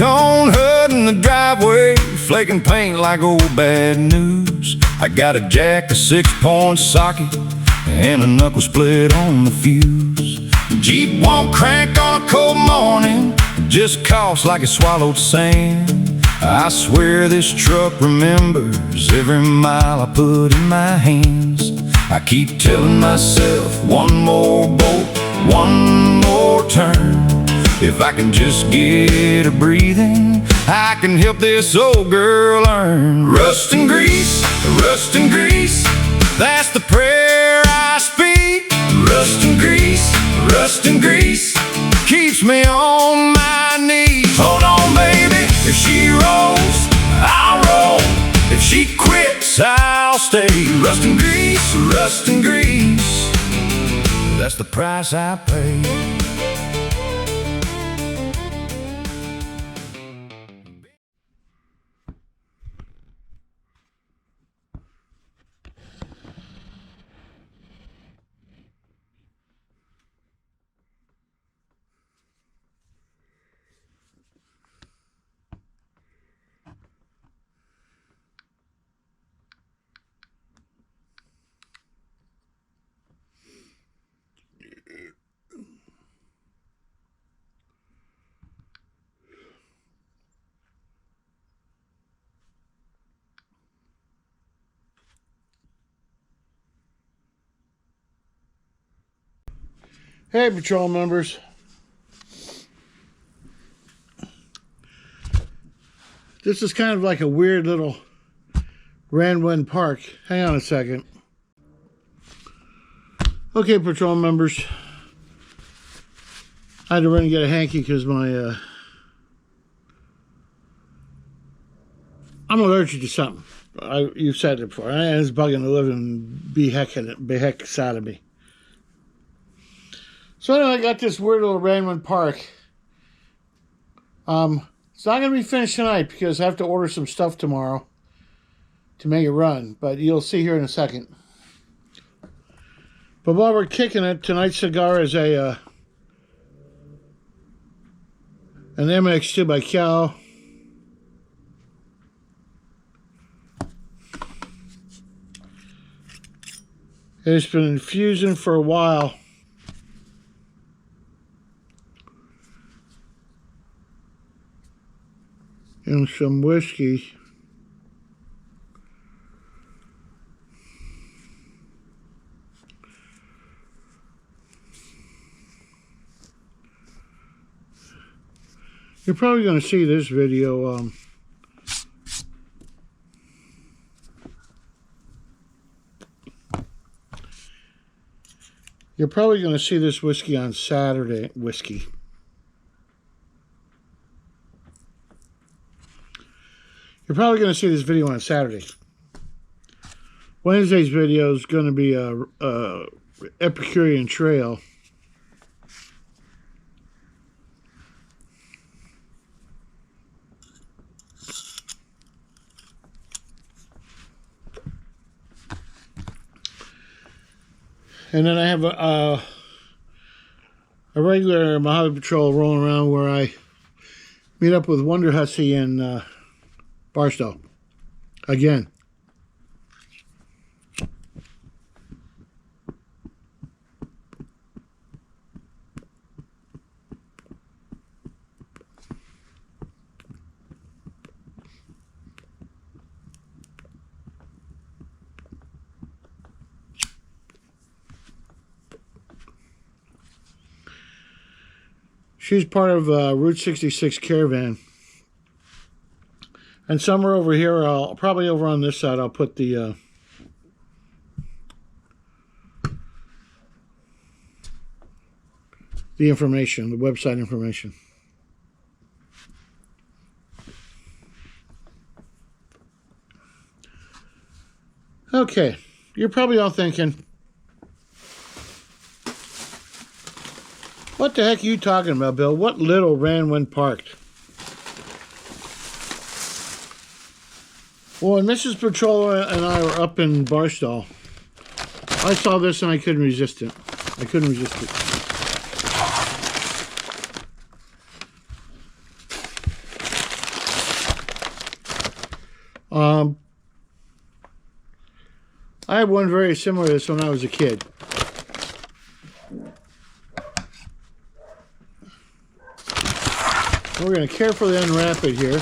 two-tone hood in the driveway, flaking paint like old bad news. I got a jack, a 6-point socket, and a knuckle split on the fuse. Jeep won't crank on a cold morning, just coughs like it swallowed sand. I swear this truck remembers every mile I put in my hands. I keep telling myself, one more bolt, one more turn. If I can just get her breathing, I can help this old girl earn. Rust and grease, that's the prayer I speak. Rust and grease, keeps me on my knees. Hold on, baby, if she rolls, I'll roll. If she quits, I'll stay. Rust and grease, that's the price I pay. Hey, patrol members. This is kind of like a weird little Randwind Park. Hang on a second. Okay, patrol members. I had to run and get a hanky because my I'm allergic to something. You've said it before. And it's bugging the living behecks out of me. So anyway, I got this weird little Randwind Park. It's not going to be finished tonight because I have to order some stuff tomorrow to make it run. But you'll see here in a second. But while we're kicking it, tonight's cigar is an MX2 by Cal. It's been infusing for a while. And some whiskey. You're probably going to see this video. You're probably going to see this whiskey on Saturday. You're probably going to see this video on Saturday. Wednesday's video is going to be a Epicurean Trail. And then I have a regular Mojave Patrol rolling around where I meet up with Wonder Hussy and Barstow. Again. She's part of Route 66 Caravan. And somewhere over here, probably over on this side, I'll put the information, the website information. Okay, you're probably all thinking, what the heck are you talking about, Bill? What little Randwind Park? Well, when Mrs. Patroller and I were up in Barstow, I saw this and I couldn't resist it. I couldn't resist it. Um, I had one very similar to this when I was a kid. We're going to carefully unwrap it here.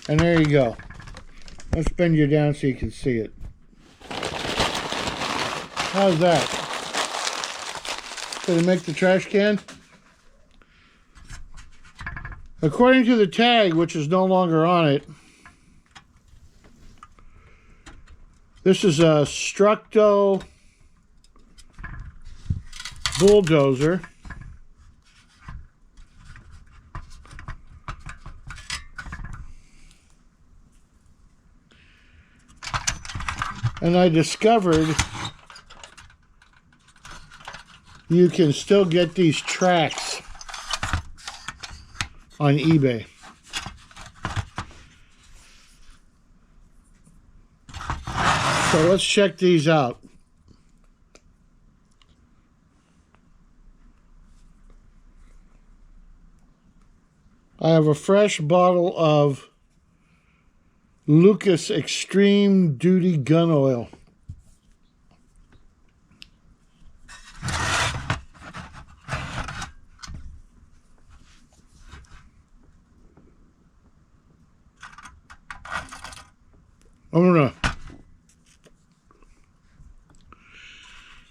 And there you go. Let's bend you down so you can see it. How's that? Did it make the trash can? According to the tag, which is no longer on it, this is a Structo bulldozer. And I discovered you can still get these tracks on eBay. So let's check these out. I have a fresh bottle of Lucas Extreme Duty Gun Oil. I'm gonna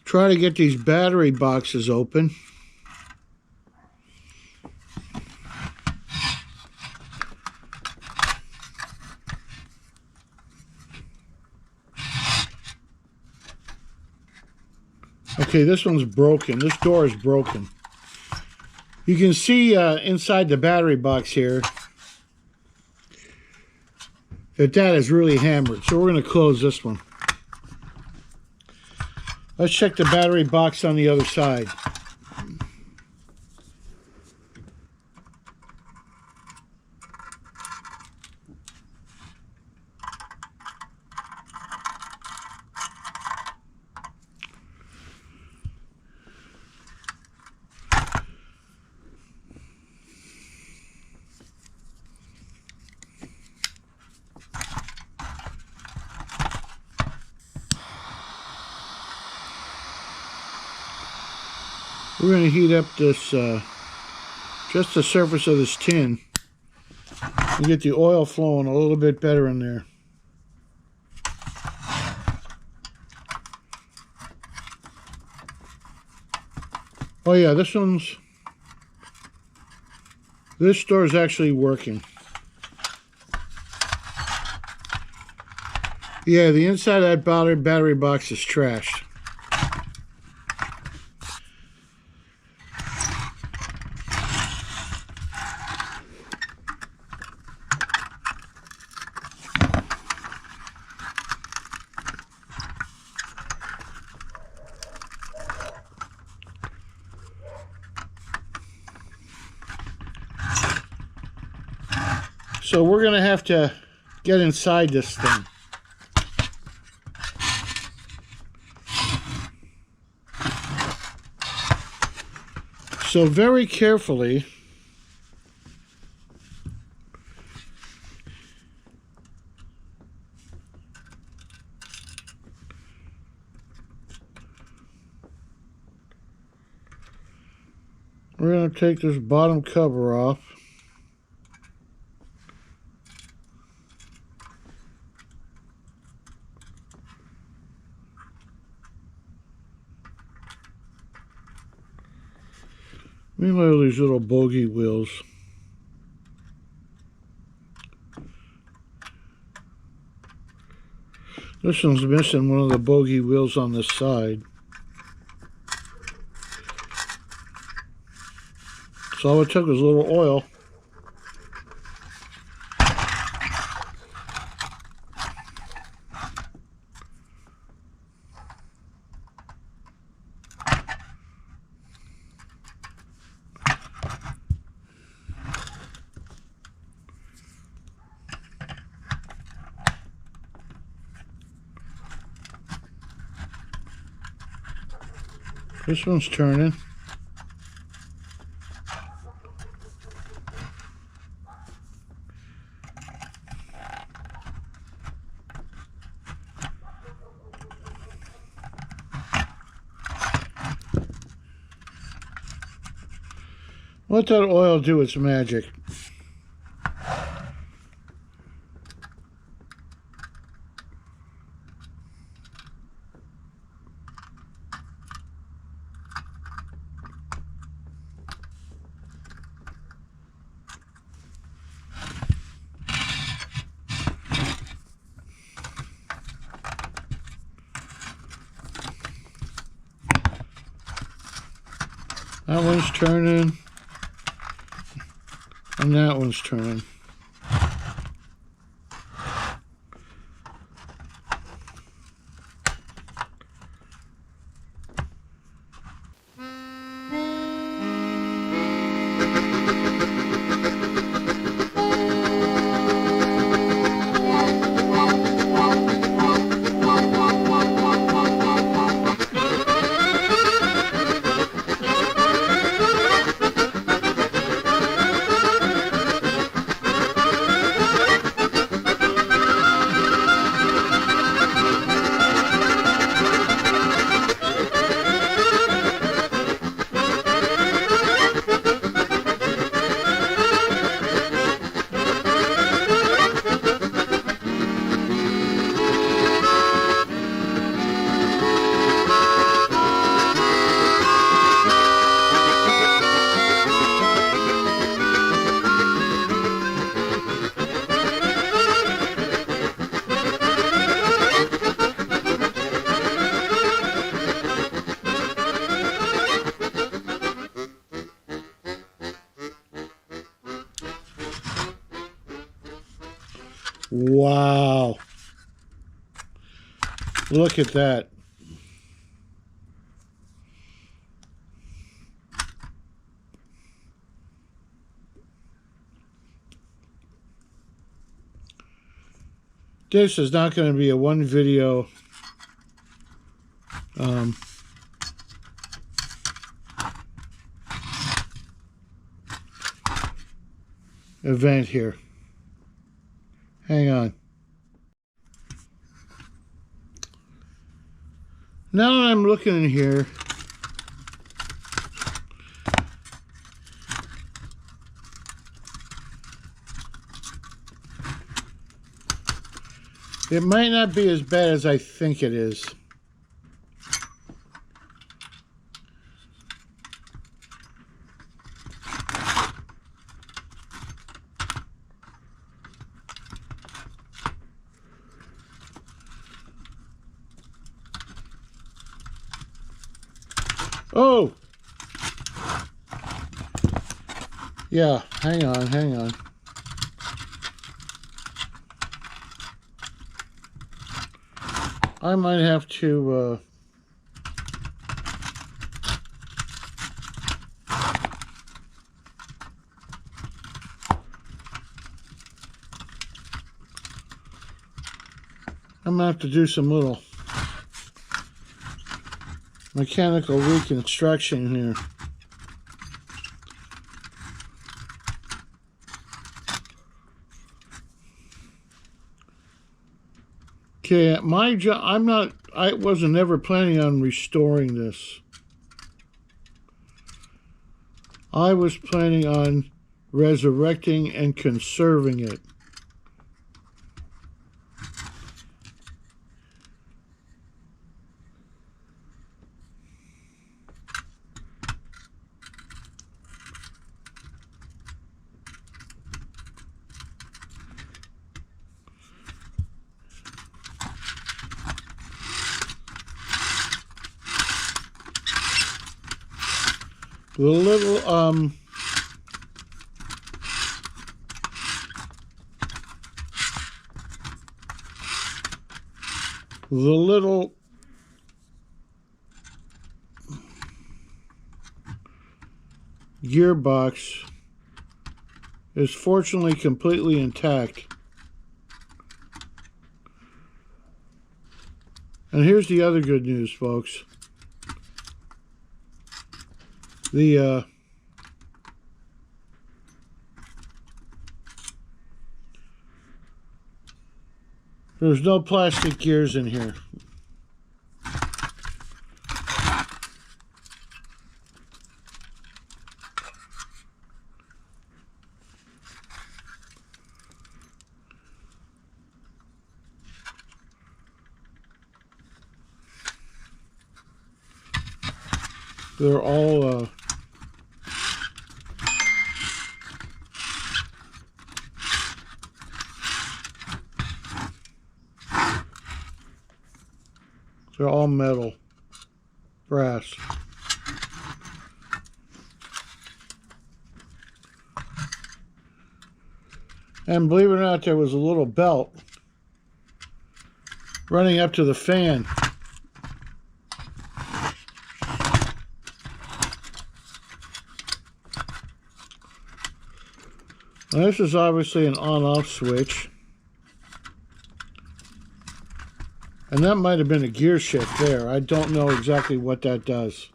try to get these battery boxes open. Okay, this one's broken. This door is broken. You can see inside the battery box here that is really hammered. So we're going to close this one. Let's check the battery box on the other side. We're going to heat up this, just the surface of this tin, and get the oil flowing a little bit better in there. Oh yeah, this store is actually working. Yeah, the inside of that battery box is trashed. So we're going to have to get inside this thing. So very carefully, we're going to take this bottom cover off. Meanwhile, these little bogey wheels. This one's missing one of the bogey wheels on this side. So all it took was a little oil. This one's turning. Let that oil do its magic. That one's turning, and that one's turning. Wow. Look at that. This is not going to be a one video event here. Hang on. Now that I'm looking in here, it might not be as bad as I think it is. Oh! Yeah, hang on, hang on. I might have to, I'm gonna have to do some little mechanical reconstruction here. Okay, my job, I wasn't ever planning on restoring this. I was planning on resurrecting and conserving it. The little gearbox is fortunately completely intact. And here's the other good news, folks. There's no plastic gears in here. They're all metal, brass. And believe it or not, there was a little belt running up to the fan. Now, this is obviously an on-off switch. And that might have been a gear shift there. I don't know exactly what that does.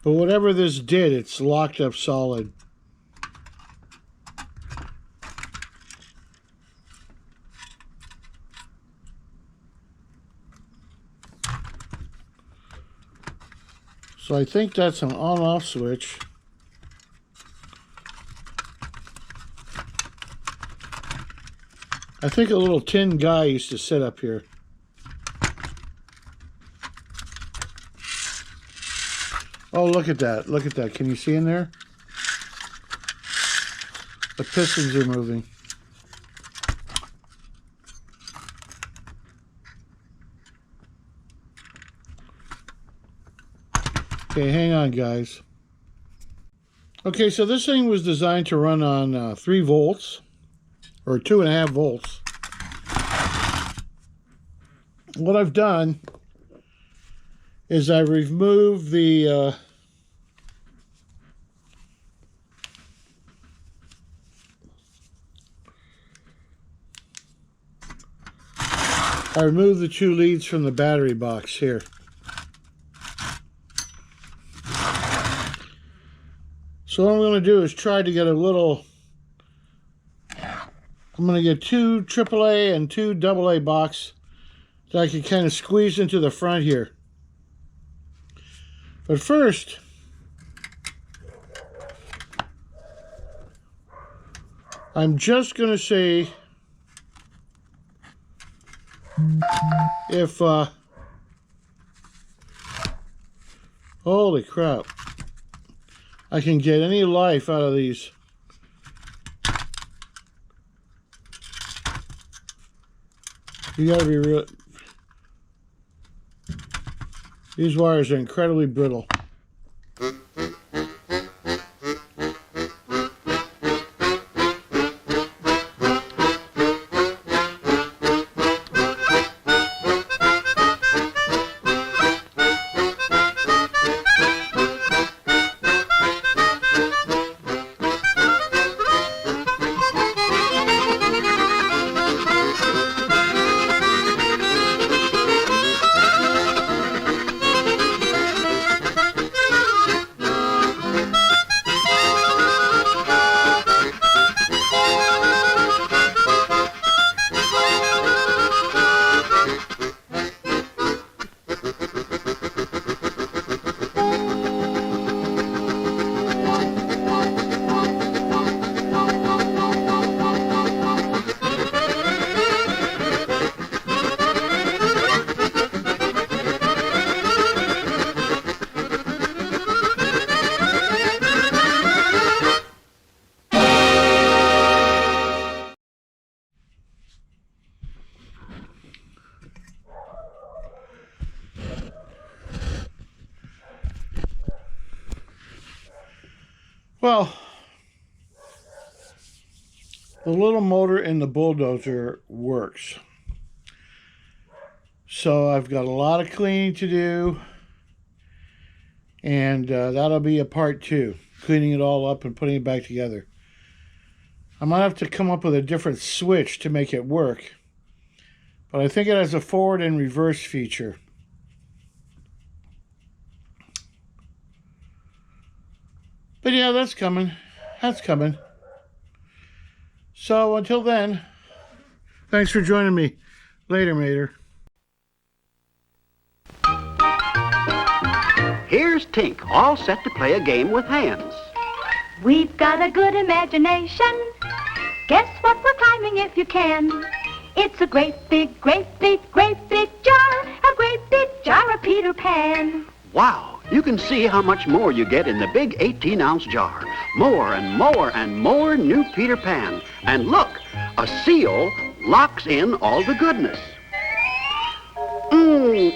But whatever this did, it's locked up solid. So I think that's an on-off switch. I think a little tin guy used to sit up here. Oh, look at that. Look at that. Can you see in there? The pistons are moving. Okay, hang on, guys. Okay, so this thing was designed to run on 3 volts, or 2.5 volts. What I've done is I've removed the I removed the 2 leads from the battery box here. So what I'm going to do is try to get a little, I'm going to get 2 AAA and 2 AA box that I can kind of squeeze into the front here. But first, I'm just going to see if, holy crap, I can get any life out of these. You gotta be real. These wires are incredibly brittle. Well, the little motor in the bulldozer works. So I've got a lot of cleaning to do, and that'll be a part 2, cleaning it all up and putting it back together. I might have to come up with a different switch to make it work, but I think it has a forward and reverse feature. But yeah, that's coming. That's coming. So until then, thanks for joining me. Later, Mater. Tink, all set to play a game with hands. We've got a good imagination. Guess what we're climbing if you can. It's a great big, great big, great big jar. A great big jar of Peter Pan. Wow, you can see how much more you get in the big 18-ounce jar. More and more and more new Peter Pan. And look, a seal locks in all the goodness.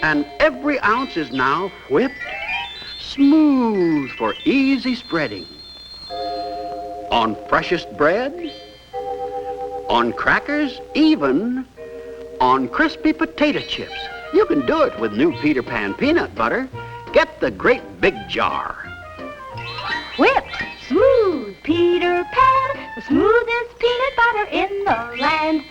And every ounce is now whipped smooth for easy spreading. On freshest bread, on crackers, even on crispy potato chips. You can do it with new Peter Pan peanut butter. Get the great big jar. Whipped smooth Peter Pan, the smoothest peanut butter in the land.